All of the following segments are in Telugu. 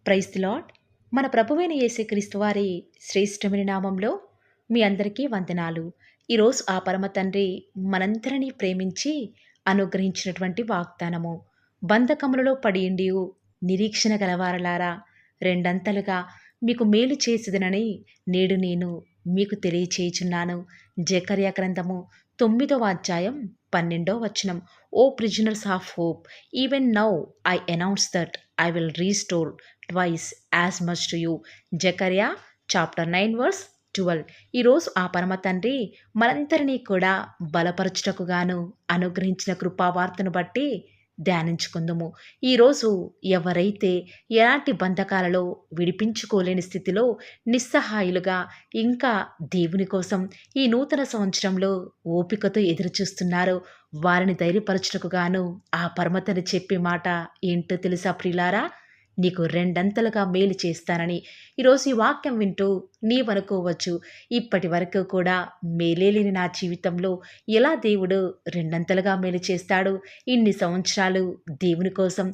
Praise the lord. మన ప్రభువైన యేసుక్రీస్తు వారి శ్రేష్టమైన నామంలో మీ అందరికీ వందనాలు. ఈరోజు ఆ పరమ తండ్రి మనందరినీ ప్రేమించి అనుగ్రహించినటువంటి వాగ్దానము. బంధకములలో పడియుండియు నిరీక్షణ గలవారలారా, రెండంతలుగా మీకు మేలు చేసేదనని నేడు నేను మీకు తెలియచేయుచున్నాను. జకర్యా గ్రంథము 9వ అధ్యాయం 12వ వచనం. O prisoners of hope, even now I announce that I will restore twice as much to you. జకర్యా చాప్టర్ 9 వర్స్ 12. ఈరోజు ఆ పరమ తండ్రి మనందరినీ కూడా బలపరచుటకు గాను అనుగ్రహించిన కృపావార్తను బట్టి ధ్యానించుకుందుము. ఈరోజు ఎవరైతే ఎలాంటి బంధకాలలో విడిపించుకోలేని స్థితిలో నిస్సహాయులుగా ఇంకా దేవుని కోసం ఈ నూతన సంవత్సరంలో ఓపికతో ఎదురుచూస్తున్నారో వారిని ధైర్యపరచుటకు గాను ఆ పరమతని చెప్పే మాట ఏంటో తెలుసా ప్రియులారా? నీకు రెండంతలుగా మేలు చేస్తానని. ఈరోజు ఈ వాక్యం వింటూ నీవనుకోవచ్చు, ఇప్పటి వరకు కూడా మేలేలేని నా జీవితంలో ఎలా దేవుడు రెండంతలుగా మేలు చేస్తాడు? ఇన్ని సంవత్సరాలు దేవుని కోసం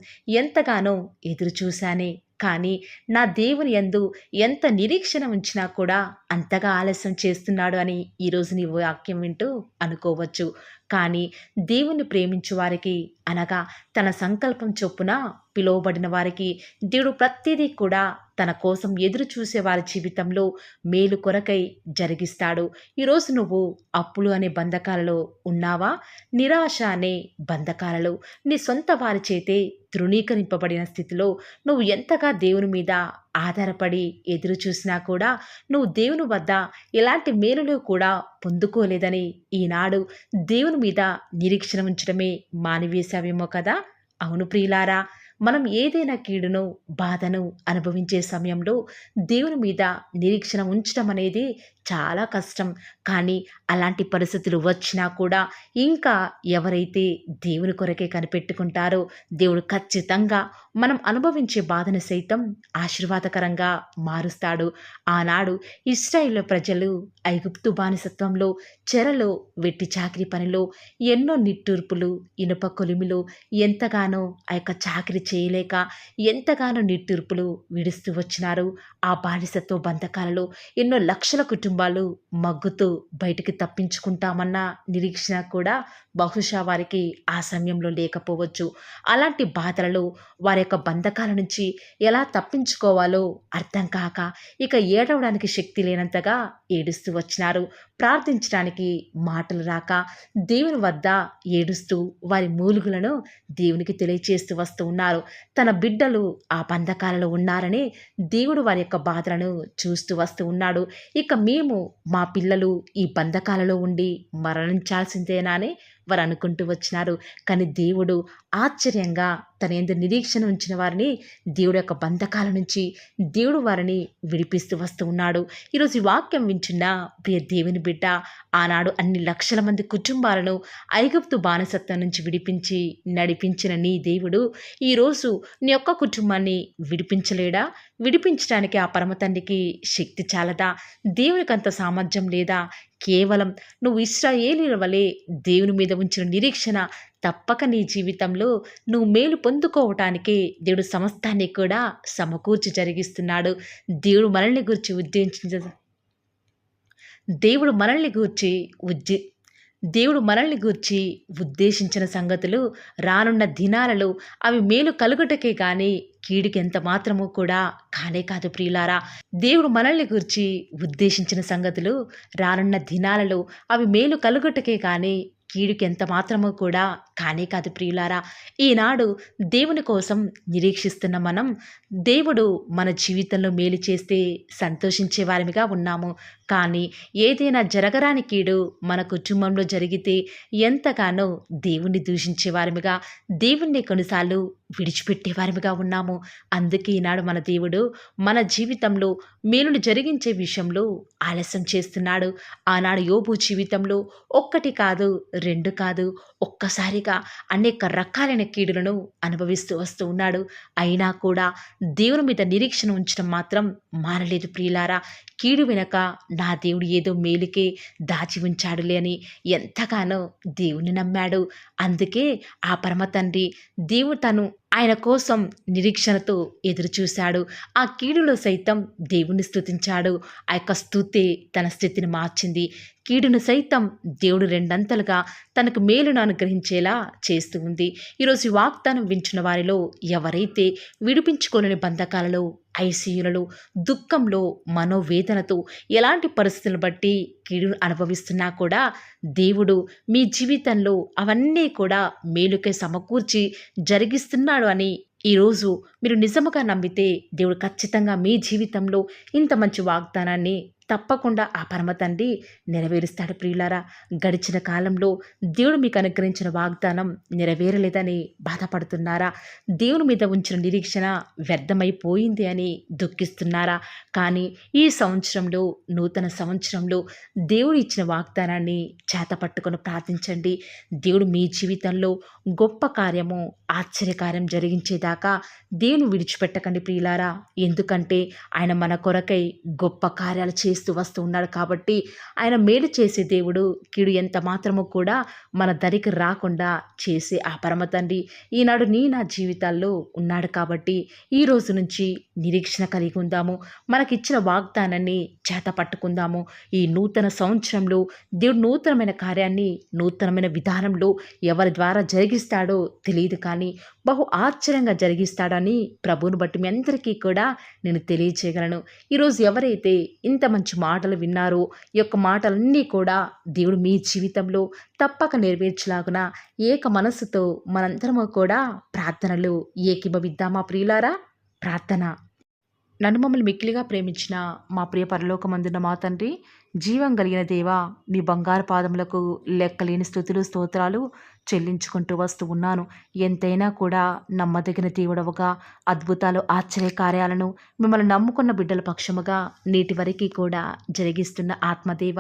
ఎంతగానో ఎదురు చూశానే, కానీ నా దేవుని యందు ఎంత నిరీక్షణ ఉంచినా కూడా అంతగా ఆలస్యం చేస్తున్నాడు అని ఈరోజు నీ వాక్యం వింటూ అనుకోవచ్చు. కానీ దేవుని ప్రేమించు వారికి, అనగా తన సంకల్పం చొప్పున పిలువబడిన వారికి దేవుడు ప్రతిదీ కూడా తన కోసం ఎదురు చూసే వారి జీవితంలో మేలు కొరకై జరిగిస్తాడు. ఈరోజు నువ్వు అప్పులు అనే బంధకాలలో ఉన్నావా? నిరాశ అనే బంధకాలలో నీ సొంత వారి చేతే తృణీకరింపబడిన స్థితిలో నువ్వు ఎంతగా దేవుని మీద ఆధారపడి ఎదురు చూసినా కూడా నువ్వు దేవుని వద్ద ఎలాంటి మేలులు కూడా పొందుకోలేదని ఈనాడు దేవుని మీద నిరీక్షణ ఉంచడమే మానివేశావేమో కదా. అవును ప్రియులారా, మనం ఏదైనా కీడును, బాధను అనుభవించే సమయంలో దేవుని మీద నిరీక్షణ ఉంచడం అనేది చాలా కష్టం. కానీ అలాంటి పరిస్థితులు వచ్చినా కూడా ఇంకా ఎవరైతే దేవుని కొరకే కనిపెట్టుకుంటారో దేవుడు ఖచ్చితంగా మనం అనుభవించే బాధను సైతం ఆశీర్వాదకరంగా మారుస్తాడు. ఆనాడు ఇశ్రాయేలు ప్రజలు ఐగుప్తు బానిసత్వంలో, చెరలో, వెట్టి చాకిరి పనిలో ఎన్నో నిట్టూర్పులు, ఇనుప కొలిమిలో ఎంతగానో ఆ యొక్క చాకిరి చేయలేక ఎంతగానో నిట్టూర్పులు విడుస్తూ వచ్చినారు. ఆ బానిసత్వ బంధకాలలో ఎన్నో లక్షల కుటుంబాలు మగ్గుతూ బయటికి తప్పించుకుంటామన్న నిరీక్షణ కూడా బహుశా వారికి ఆ సమయంలో లేకపోవచ్చు. అలాంటి బాధలలో వారి యొక్క బంధకాల నుంచి ఎలా తప్పించుకోవాలో అర్థం కాక ఇక ఏడవడానికి శక్తి లేనంతగా ఏడుస్తూ వచ్చినారు. ప్రార్థించడానికి మాటలు రాక దేవుని వద్ద ఏడుస్తూ వారి మూలుగులను దేవునికి తెలియచేస్తూ వస్తూ ఉన్నారు. తన బిడ్డలు ఆ బంధకాలలో ఉన్నారని దేవుడు వారి యొక్క బాధలను చూస్తూ వస్తూ ఉన్నాడు. ఇక మేము, మా పిల్లలు ఈ బంధకాలలో ఉండి మరణించాల్సిందేనా అని వారు అనుకుంటూ వచ్చినారు. కానీ దేవుడు ఆశ్చర్యంగా తన యందు నిరీక్షణ ఉంచిన వారిని దేవుడు యొక్క బంధకాల నుంచి దేవుడు వారిని విడిపిస్తూ వస్తూ ఉన్నాడు. ఈరోజు ఈ వాక్యం వింటున్న ప్రియ దేవుని బిడ్డ, ఆనాడు అన్ని లక్షల మంది కుటుంబాలను ఐగుప్తు బానిసత్వం నుంచి విడిపించి నడిపించిన నీ దేవుడు ఈరోజు నీ యొక్క కుటుంబాన్ని విడిపించలేడా? విడిపించడానికి ఆ పరమ తండ్రికి శక్తి చాలదా? దేవునికి అంత సామర్థ్యం లేదా? కేవలం నువ్వు ఇశ్రాయేలీయుల వలె దేవుని మీద ఉంచిన నిరీక్షణ తప్పక నీ జీవితంలో నువ్వు మేలు పొందుకోవటానికి దేవుడు సమస్తాన్ని కూడా సమకూర్చి జరిగిస్తున్నాడు. దేవుడు మనల్ని గురించి దేవుడు మనల్ని గూర్చి దేవుడు మనల్ని గూర్చి ఉద్దేశించిన సంగతులు రానున్న దినాలలో అవి మేలు కలుగుటకే కానీ కీడుకి ఎంత మాత్రము కూడా కానే కాదు ప్రియులారా. దేవుడు మనల్ని గురించి ఉద్దేశించిన సంగతులు రానున్న దినాలలో అవి మేలు కలుగుటకే కానీ కీడుకి ఎంత మాత్రము కూడా కానే కాదు ప్రియులారా. ఈనాడు దేవుని కోసం నిరీక్షిస్తున్న మనం, దేవుడు మన జీవితంలో మేలు చేస్తే సంతోషించే వారిగా ఉన్నాము. కానీ ఏదైనా జరగరాని కీడు మన కుటుంబంలో జరిగితే ఎంతగానో దేవుణ్ణి దూషించే వారిగా, దేవుణ్ణి కొన్నిసార్లు విడిచిపెట్టే వారిగా ఉన్నాము. అందుకే ఈనాడు మన దేవుడు మన జీవితంలో మేలును జరిగించే విషయంలో ఆలస్యం చేస్తున్నాడు. ఆనాడు యోబు జీవితంలో ఒక్కటి కాదు, రెండు కాదు, ఒక్కసారిగా అనేక రకాలైన కీడులను అనుభవిస్తూ వస్తూ ఉన్నాడు. అయినా కూడా దేవుని మీద నిరీక్షణ ఉంచడం మాత్రం మానలేదు ప్రియులారా. కీడు వెనక నా దేవుడు ఏదో మేలుకే దాచి ఉంచాడులే అని ఎంతగానో దేవుని నమ్మాడు. అందుకే ఆ పరమ తండ్రి దేవుడు తను ఆయన కోసం నిరీక్షణతో ఎదురుచూశాడు. ఆ కీడులో సైతం దేవుణ్ణి స్తుతించాడు. ఆ యొక్క స్తుతే తన స్థితిని మార్చింది. కీడును సైతం దేవుడు రెండంతలుగా తనకు మేలును అనుగ్రహించేలా చేస్తూ ఉంది. ఈరోజు ఈ వాగ్దానం వింటున్న వారిలో ఎవరైతే విడిపించుకోలేని బంధకాలలో, ఐసీయులలో, దుఃఖంలో, మనోవేదనతో ఎలాంటి పరిస్థితులను బట్టి కీడును అనుభవిస్తున్నా కూడా దేవుడు మీ జీవితంలో అవన్నీ కూడా మేలుకై సమకూర్చి జరిగిస్తున్నాడు అని ఈరోజు మీరు నిజముగా నమ్మితే దేవుడు ఖచ్చితంగా మీ జీవితంలో ఇంత మంచి వాగ్దానాన్ని తప్పకుండా ఆ పరమ తండ్రి నెరవేరుస్తాడు. ప్రియులారా, గడిచిన కాలంలో దేవుడు మీకు అనుగ్రహించిన వాగ్దానం నెరవేరలేదని బాధపడుతున్నారా? దేవుని మీద ఉంచిన నిరీక్షణ వ్యర్థమైపోయింది అని దుఃఖిస్తున్నారా? కానీ ఈ సంవత్సరంలో, నూతన సంవత్సరంలో దేవుడు ఇచ్చిన వాగ్దానాన్ని చేతపట్టుకొని ప్రార్థించండి. దేవుడు మీ జీవితంలో గొప్ప కార్యము, ఆశ్చర్యకార్యం జరిగించేదాకా దేవుని విడిచిపెట్టకండి ప్రియులారా. ఎందుకంటే ఆయన మన కొరకై గొప్ప కార్యాలు చేస్తూ వస్తూ ఉన్నాడు కాబట్టి, ఆయన మేలు చేసే దేవుడు, కీడు ఎంత మాత్రము కూడా మన దరికి రాకుండా చేసే ఆ పరమ తండ్రి ఈనాడు నా జీవితాల్లో ఉన్నాడు కాబట్టి ఈ రోజు నుంచి నిరీక్షణ కలిగి ఉందాము. మనకిచ్చిన వాగ్దానాన్ని చేత పట్టుకుందాము. ఈ నూతన సంవత్సరంలో దేవుడు నూతనమైన కార్యాన్ని నూతనమైన విధానంలో ఎవరి ద్వారా జరిగిస్తాడో తెలియదు, కానీ బహు ఆశ్చర్యంగా జరిగిస్తాడని ప్రభువుని బట్టి మీ అందరికీ కూడా నేను తెలియచేయగలను. ఈరోజు ఎవరైతే ఇంత మంచి మాటలు విన్నారో, ఈ యొక్క మాటలన్నీ కూడా దేవుడు మీ జీవితంలో తప్పక నెరవేర్చలాగున ఏక మనస్సుతో మనందరము కూడా ప్రార్థనలు ఏకీభవిద్దామా ప్రియులారా? ప్రార్థన. నన్ను మమ్మల్ని మిక్కిలిగా ప్రేమించిన మా ప్రియ పరలోకమందున్న మా తండ్రి, జీవం కలిగిన దేవా, మీ బంగారు పాదములకు లెక్కలేని స్తుతులు స్తోత్రాలు చెల్లించుకుంటూ వస్తూ ఉన్నాను. ఎంతైనా కూడా నమ్మదగిన దేవుడవుగా, అద్భుతాలు ఆశ్చర్యకార్యాలను మిమ్మల్ని నమ్ముకున్న బిడ్డల పక్షముగా నేటి వరకు కూడా జరిగిస్తున్న ఆత్మదేవ,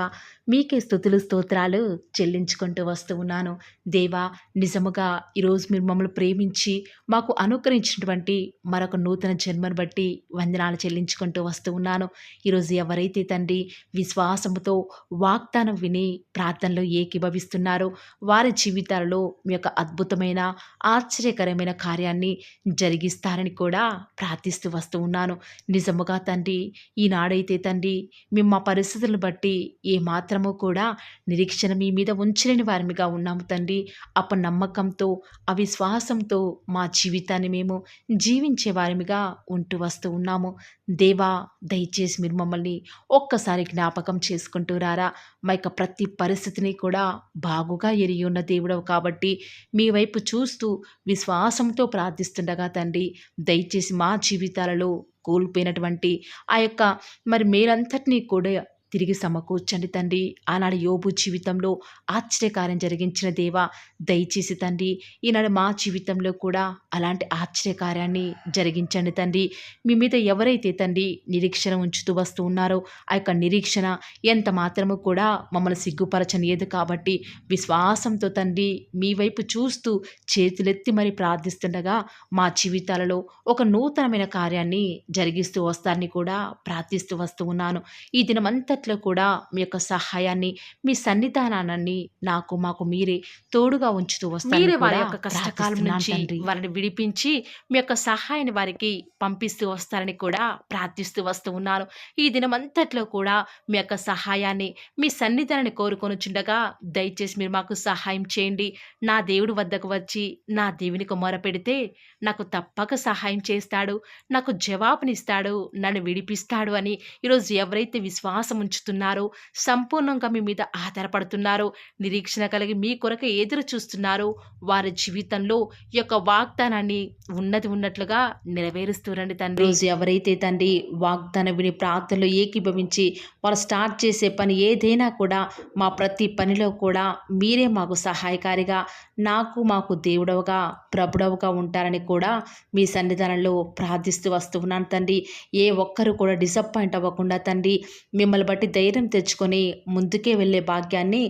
మీకే స్తుతులు స్తోత్రాలు చెల్లించుకుంటూ వస్తూ ఉన్నాను. దేవా, నిజముగా ఈరోజు మీరు మమ్మల్ని ప్రేమించి మాకు అనుగ్రహించినటువంటి మరొక నూతన జన్మను బట్టి వందనాలు చెల్లించుకుంటూ వస్తూ ఉన్నాను. ఈరోజు ఎవరైతే తండ్రి విశ్వాసముతో వాగ్దానం విని ప్రార్థనలో ఏకీభవిస్తున్నారో వారి జీవితాలలో మీ యొక్క అద్భుతమైన ఆశ్చర్యకరమైన కార్యాన్ని జరిగిస్తారని కూడా ప్రార్థిస్తూ వస్తూ ఉన్నాను. నిజముగా తండ్రి, ఈనాడైతే తండ్రి మేము మా పరిస్థితులను బట్టి ఏమాత్రమూ కూడా నిరీక్షణ మీ మీద ఉంచలేని వారిగా ఉన్నాము తండ్రి. అపనమ్మకంతో, అవిశ్వాసంతో మా జీవితాన్ని మేము జీవించే వారిగా ఉంటూ వస్తూ ఉన్నాము. దేవా, దయచేసి మీరు మమ్మల్ని ఒక్కసారి జ్ఞాపకం చేసుకుంటూ రారా. మా యొక్క ప్రతి పరిస్థితిని కూడా బాగుగా ఎరిగి ఉన్న దేవుడవు కాబట్టి మీ వైపు చూస్తూ విశ్వాసంతో ప్రార్థిస్తుండగా తండ్రి, దయచేసి మా జీవితాలలో కోల్పోయినటువంటి ఆ యొక్క మేలంతటినీ కూడా తిరిగి సమకూర్చండి తండ్రి. ఆనాడు యోబు జీవితంలో ఆశ్చర్యకార్యం జరిగించిన దేవా, దయచేసి తండ్రి ఈనాడు మా జీవితంలో కూడా అలాంటి ఆశ్చర్యకార్యాన్ని జరిగించండి తండ్రి. మీ మీద ఎవరైతే తండ్రి నిరీక్షణ ఉంచుతూ వస్తూ ఉన్నారో ఆ యొక్క నిరీక్షణ ఎంత మాత్రము కూడా మమ్మల్ని సిగ్గుపరచనియదు కాబట్టి విశ్వాసంతో తండ్రి మీ వైపు చూస్తూ చేతులెత్తి మరి ప్రార్థిస్తుండగా మా జీవితాలలో ఒక నూతనమైన కార్యాన్ని జరిగిస్తూ వస్తారని కూడా ప్రార్థిస్తూ వస్తూ ఉన్నాను. ఈ దినమంతా కూడా మీ యొక్క సహాయాన్ని, మీ సన్నిధానాన్ని మాకు మీరే తోడుగా ఉంచుతూ వస్తారు. మీరే వారి యొక్క కష్టకాలం నుంచి వారిని విడిపించి మీ యొక్క సహాయాన్ని వారికి పంపిస్తూ వస్తారని కూడా ప్రార్థిస్తూ వస్తూ ఉన్నాను. ఈ దినమంతట్లో కూడా మీ యొక్క సహాయాన్ని, మీ సన్నిధానాన్ని కోరుకొనుచుండగా దయచేసి మీరు మాకు సహాయం చేయండి. నా దేవుడి వద్దకు వచ్చి నా దేవునికి మొరపెడితే నాకు తప్పక సహాయం చేస్తాడు, నాకు జవాబునిస్తాడు, నన్ను విడిపిస్తాడు అని ఈరోజు ఎవరైతే విశ్వాసం ఉంచుతున్నారో, సంపూర్ణంగా మీ మీద ఆధారపడుతున్నారో, నిరీక్షణ కలిగి మీ కొరకు ఎదురు చూస్తున్నారో వారి జీవితంలో ఈ యొక్క వాగ్దానాన్ని ఉన్నట్లుగా నెరవేరుస్తూరండి తండ్రి. రోజు ఎవరైతే తండ్రి వాగ్దానం విని ప్రార్థనలో ఏకీభవించి వారు స్టార్ట్ చేసే పని ఏదైనా కూడా మా ప్రతి పనిలో కూడా మీరే మాకు సహాయకారిగా, మాకు దేవుడవుగా, ప్రభుడవుగా ఉంటారని కూడా మీ సన్నిధానంలో ప్రార్థిస్తూ వస్తూ ఉన్నాను తండ్రి. ఏ ఒక్కరు కూడా డిసప్పాయింట్ అవ్వకుండా తండ్రి మిమ్మల్ని బట్టి బట్టి ధైర్యం తెచ్చుకొని ముందుకే వెళ్ళే భాగ్యాన్ని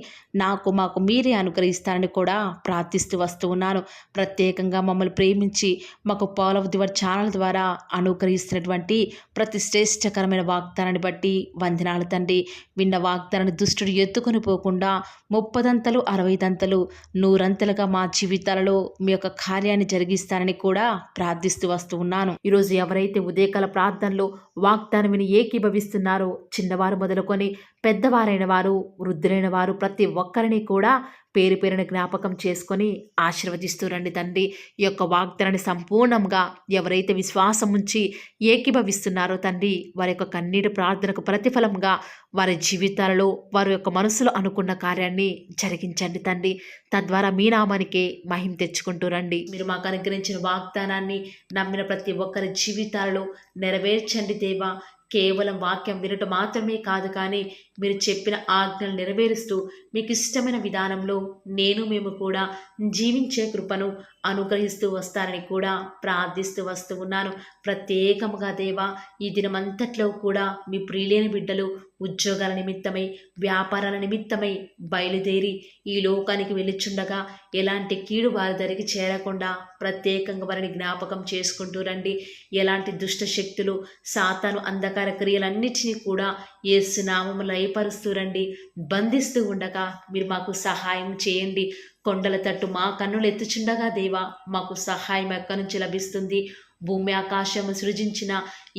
మాకు మీరే అనుగ్రహిస్తారని కూడా ప్రార్థిస్తూ వస్తూ ఉన్నాను. ప్రత్యేకంగా మమ్మల్ని ప్రేమించి మాకు Paul of the word channel ద్వారా అనుగ్రహిస్తున్నటువంటి ప్రతి శ్రేష్టకరమైన వాగ్దానాన్ని బట్టి వందనాలు తండ్రి. విన్న వాగ్దానాన్ని దుష్టుడు ఎత్తుకొని పోకుండా 30దంతలు 60దంతలు 100అంతలుగా మా జీవితాలలో మీ యొక్క కార్యాన్ని జరిగిస్తారని కూడా ప్రార్థిస్తూ వస్తూ ఉన్నాను. ఈరోజు ఎవరైతే ఉదయకాల ప్రార్థనలో వాగ్దానం విని ఏకీభవిస్తున్నారో, చిన్నవారు మొదలుకొని పెద్దవారైన వారు, వృద్ధులైన వారు, ప్రతి ఒక్కరిని కూడా పేరు పేరున జ్ఞాపకం చేసుకొని ఆశీర్వదిస్తూ రండి తండ్రి. ఈ యొక్క వాగ్దానాన్ని సంపూర్ణంగా ఎవరైతే విశ్వాసం ఉంచి ఏకీభవిస్తున్నారో తండ్రి, వారి యొక్క కన్నీటి ప్రార్థనకు ప్రతిఫలంగా వారి జీవితాలలో వారి యొక్క మనసులో అనుకున్న కార్యాన్ని జరిగించండి తండ్రి. తద్వారా మీ నామానికే మహిమ తెచ్చుకుంటూ రండి. మీరు మాకు అనుగ్రహించిన వాగ్దానాన్ని నమ్మిన ప్రతి ఒక్కరి జీవితాలలో నెరవేర్చండి దేవా. కేవలం వాక్యం వినటం మాత్రమే కాదు, కానీ మీరు చెప్పిన ఆజ్ఞలు నెరవేరుస్తూ మీకు ఇష్టమైన విధానంలో మేము కూడా జీవించే కృపను అనుగ్రహిస్తూ వస్తారని కూడా ప్రార్థిస్తూ వస్తూ ఉన్నాను. ప్రత్యేకముగా దేవా, ఈ దినమంతట్లో కూడా మీ ప్రియులైన బిడ్డలు ఉద్యోగాల నిమిత్తమై, వ్యాపారాల నిమిత్తమై బయలుదేరి ఈ లోకానికి వెళ్ళిచుండగా ఎలాంటి కీడు వారి దరికి చేరకుండా ప్రత్యేకంగా వారిని జ్ఞాపకం చేసుకుంటూ రండి. ఎలాంటి దుష్ట శక్తులు, సాతాను అంధకార క్రియలన్నిటినీ కూడా యేసు నామములో లయపరుస్తూ రండి. బంధిస్తూ ఉండగా మీరు మాకు సహాయం చేయండి. కొండల తట్టు మా కన్నులు ఎత్తుచుండగా దేవా, మాకు సహాయం ఎక్కడి నుంచి లభిస్తుంది? భూమి ఆకాశము సృజించిన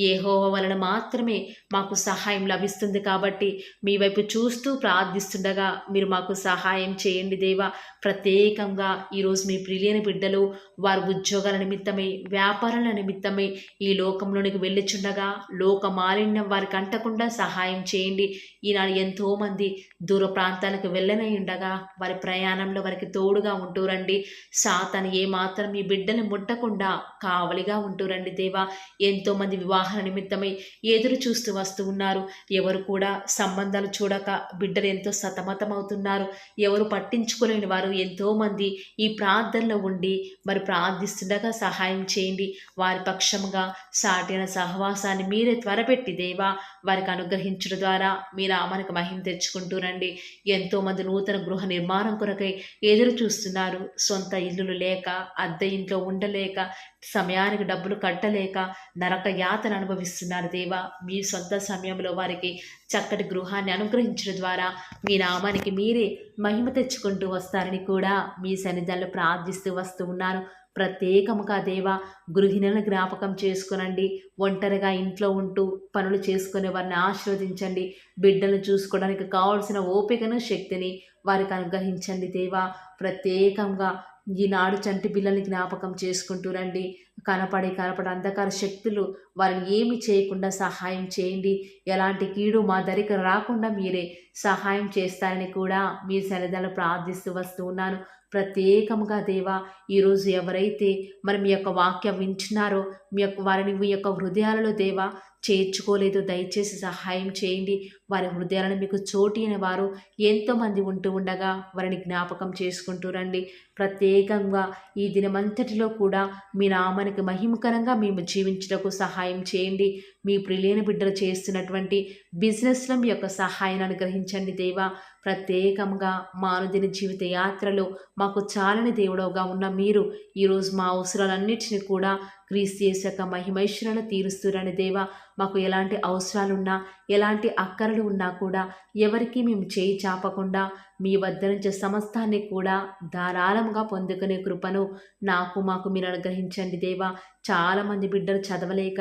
యెహోవా వలన మాత్రమే మాకు సహాయం లభిస్తుంది. కాబట్టి మీ వైపు చూస్తూ ప్రార్థిస్తుండగా మీరు మాకు సహాయం చేయండి దేవా. ప్రత్యేకంగా ఈరోజు మీ ప్రియులైన బిడ్డలు వారి ఉద్యోగాల నిమిత్తమై, వ్యాపారాల నిమిత్తమై ఈ లోకంలోనికి వెళ్ళిచుండగా లోక మాలిన్యం వారికి అంటకుండా సహాయం చేయండి. ఈనాడు ఎంతోమంది దూర ప్రాంతాలకు వెళ్ళనై ఉండగా వారి ప్రయాణంలో వారికి తోడుగా ఉంటూ రండి. సాతాను ఏమాత్రం మీ బిడ్డని ముట్టకుండా కావలిగా ఉంటూ రండి దేవా. ఎంతోమంది వివాహాల నిమిత్తమై ఎదురు చూస్తూ వస్తూ ఉన్నారు. ఎవరు కూడా సంబంధాలు చూడక బిడ్డలు ఎంతో సతమతమవుతున్నారు. ఎవరు పట్టించుకోలేని వారు ఎంతోమంది ఈ ప్రార్థనలో ఉండి మరి ప్రార్థిస్తుండగా సహాయం చేయండి. వారి పక్షంగా సాటిన సహవాసాన్ని మీరే త్వరపెట్టి దేవా వారికి అనుగ్రహించడం ద్వారా మీ నామానికి మహిమ తెచ్చుకుంటూ రండి. ఎంతోమంది నూతన గృహ నిర్మాణం కొరకై ఎదురు చూస్తున్నారు. సొంత ఇల్లులు లేక, అద్దె ఇంట్లో ఉండలేక, సమయానికి డబ్బులు కట్టలేక నరక యాతన అనుభవిస్తున్నారు దేవా. మీ సొంత సమయంలో వారికి చక్కటి గృహాన్ని అనుగ్రహించడం ద్వారా మీ నామానికి మీరే మహిమ తెచ్చుకుంటూ వస్తారని కూడా మీ సన్నిధానంలో ప్రార్థిస్తూ వస్తూ ఉన్నాను. ప్రత్యేకముగా దేవా, గృహిణులను జ్ఞాపకం చేసుకునండి. ఒంటరిగా ఇంట్లో ఉంటూ పనులు చేసుకునే వారిని ఆశీర్వదించండి. బిడ్డలను చూసుకోవడానికి కావాల్సిన ఓపికను, శక్తిని వారికి అనుగ్రహించండి దేవా. ప్రత్యేకంగా ఈనాడు చంటి పిల్లల్ని జ్ఞాపకం చేసుకుంటూ రండి. కనపడి అంధకార శక్తులు వారిని ఏమి చేయకుండా సహాయం చేయండి. ఎలాంటి కీడు మా దరికి రాకుండా మీరే సహాయం చేస్తారని కూడా మీ సన్నిధానంలో ప్రార్థిస్తూ వస్తూ ఉన్నాను. ప్రత్యేకముగా దేవా, ఈరోజు ఎవరైతే మరి మీ యొక్క వాక్యం వింటున్నారో వారిని మీ యొక్క హృదయాలలో దేవా చేర్చుకోలేదు, దయచేసి సహాయం చేయండి. వారి హృదయాలను మీకు చోటిన వారు ఎంతోమంది ఉంటూ ఉండగా వారిని జ్ఞాపకం చేసుకుంటూ రండి. ప్రత్యేకంగా ఈ దినమంతటిలో కూడా మీ నామానికి మహిమకరంగా మేము జీవించడానికి సహాయం చేయండి. మీ ప్రియులైన బిడ్డలు చేస్తున్నటువంటి బిజినెస్లో మీ యొక్క సహాయాన్ని అనుగ్రహించండి దేవా. ప్రత్యేకంగా మా అనుదిన జీవిత యాత్రలో మాకు చాలని దేవుడవుగా ఉన్న మీరు ఈరోజు మా అవసరాలన్నిటిని కూడా క్రీస్తు యేసు యొక్క మహిమైశ్వర్యాలను తీరుస్తురని దేవా. మాకు ఎలాంటి అవసరాలున్నా, ఎలాంటి అక్కరలు ఉన్నా కూడా ఎవరికి మేము చేయి చాపకుండా మీ వద్ద నుంచి సమస్తాన్ని కూడా ధారాళంగా పొందుకునే కృపను మాకు మీరు అనుగ్రహించండి దేవా. చాలామంది బిడ్డలు చదవలేక,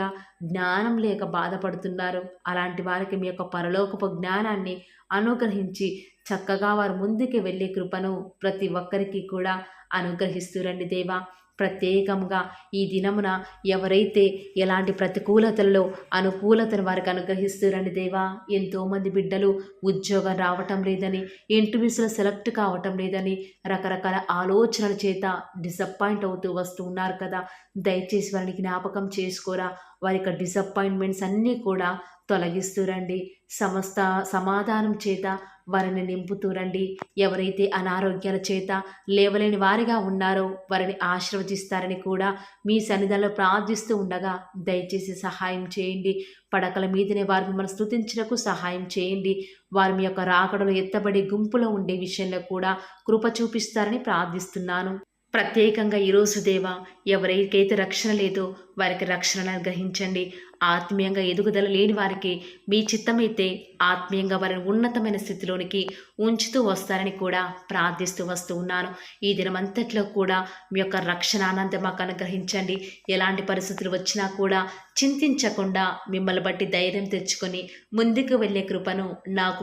జ్ఞానం లేక బాధపడుతున్నారు. అలాంటి వారికి మీ యొక్క పరలోకపు జ్ఞానాన్ని అనుగ్రహించి చక్కగా వారు ముందుకు వెళ్ళే కృపను ప్రతి ఒక్కరికి కూడా అనుగ్రహిస్తురండి దేవా. ప్రత్యేకంగా ఈ దినమున ఎవరైతే ఎలాంటి ప్రతికూలతలలో అనుకూలతను వారికి అనుగ్రహిస్తురండి దేవా. ఎంతోమంది బిడ్డలు ఉద్యోగం రావటం లేదని, ఇంటర్వ్యూస్లో సెలెక్ట్ కావటం లేదని రకరకాల ఆలోచనల చేత డిసప్పాయింట్ అవుతూ వస్తూ ఉన్నారు కదా. దయచేసి వారిని జ్ఞాపకం చేసుకోరా. వారి యొక్క డిసప్పాయింట్మెంట్స్ అన్నీ కూడా తొలగిస్తూరండి. సమస్త సమాధానం చేత వారిని నింపుతూరండి. ఎవరైతే అనారోగ్యాల చేత లేవలేని వారిగా ఉన్నారో వారిని ఆశీర్వదించండి ఆశీర్వదిస్తారని కూడా మీ సన్నిధానంలో ప్రార్థిస్తూ ఉండగా దయచేసి సహాయం చేయండి. పడకల మీదనే వారు మిమ్మల్ని స్తుతించుటకు సహాయం చేయండి. వారి మీ యొక్క రాకడలో ఎత్తబడి గుంపులో ఉండే విషయంలో కూడా కృప చూపిస్తారని ప్రార్థిస్తున్నాను. ప్రత్యేకంగా ఈరోజు దేవా, ఎవరికైతే రక్షణ లేదో వారికి రక్షణను అనుగ్రహించండి. ఆత్మీయంగా ఎదుగుదల లేని వారికి మీ చిత్తమైతే ఆత్మీయంగా వారిని ఉన్నతమైన స్థితిలోనికి ఉంచుతూ వస్తారని కూడా ప్రార్థిస్తూ వస్తూ ఉన్నాను. ఈ దినమంతట్లో కూడా మీ యొక్క రక్షణ ఆనందం మాకు అనుగ్రహించండి. ఎలాంటి పరిస్థితులు వచ్చినా కూడా చింతించకుండా మిమ్మల్ని బట్టి ధైర్యం తెచ్చుకొని ముందుకు వెళ్ళే కృపను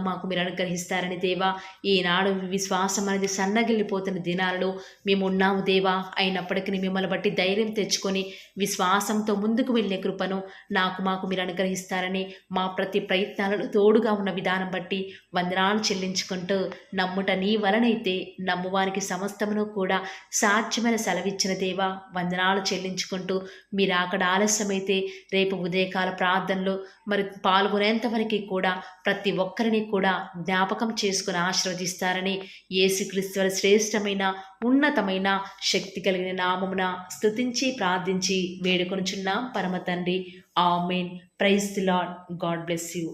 మాకు మీరు అనుగ్రహిస్తారని దేవా, ఈనాడు విశ్వాసం అనేది సన్నగిల్లిపోతున్న దినాలలో మేము ఉన్నాము దేవా. అయినప్పటికీ మిమ్మల్ని బట్టి ధైర్యం తెచ్చుకొని విశ్వాసంతో ముందుకు వెళ్ళే కృపను మాకు మీరు అనుగ్రహిస్తారని మా ప్రతి ప్రయత్నాలను తోడుగా ఉన్న విధానం బట్టి వందనాలు చెల్లించుకుంటూ, నమ్ముట నీ వలనైతే నమ్మువానికి సమస్తమును కూడా సాధ్యమైన సెలవిచ్చిన దేవా వందనాలు చెల్లించుకుంటూ, మీరు అక్కడ ఆలస్యమైతే రేపు ఉదయకాల ప్రార్థనలో మరి పాల్గొనేంతవరకు కూడా ప్రతి ఒక్కరిని కూడా జ్ఞాపకం చేసుకుని ఆశీర్వదిస్తారని యేసుక్రీస్తు వారి శ్రేష్టమైన ఉన్నతమైన శక్తి కలిగిన నామమున స్తుతించి ప్రార్థించి వేడుకొనుచున్నాం పరమ తండ్రి. Amen. Praise the lord. God bless you.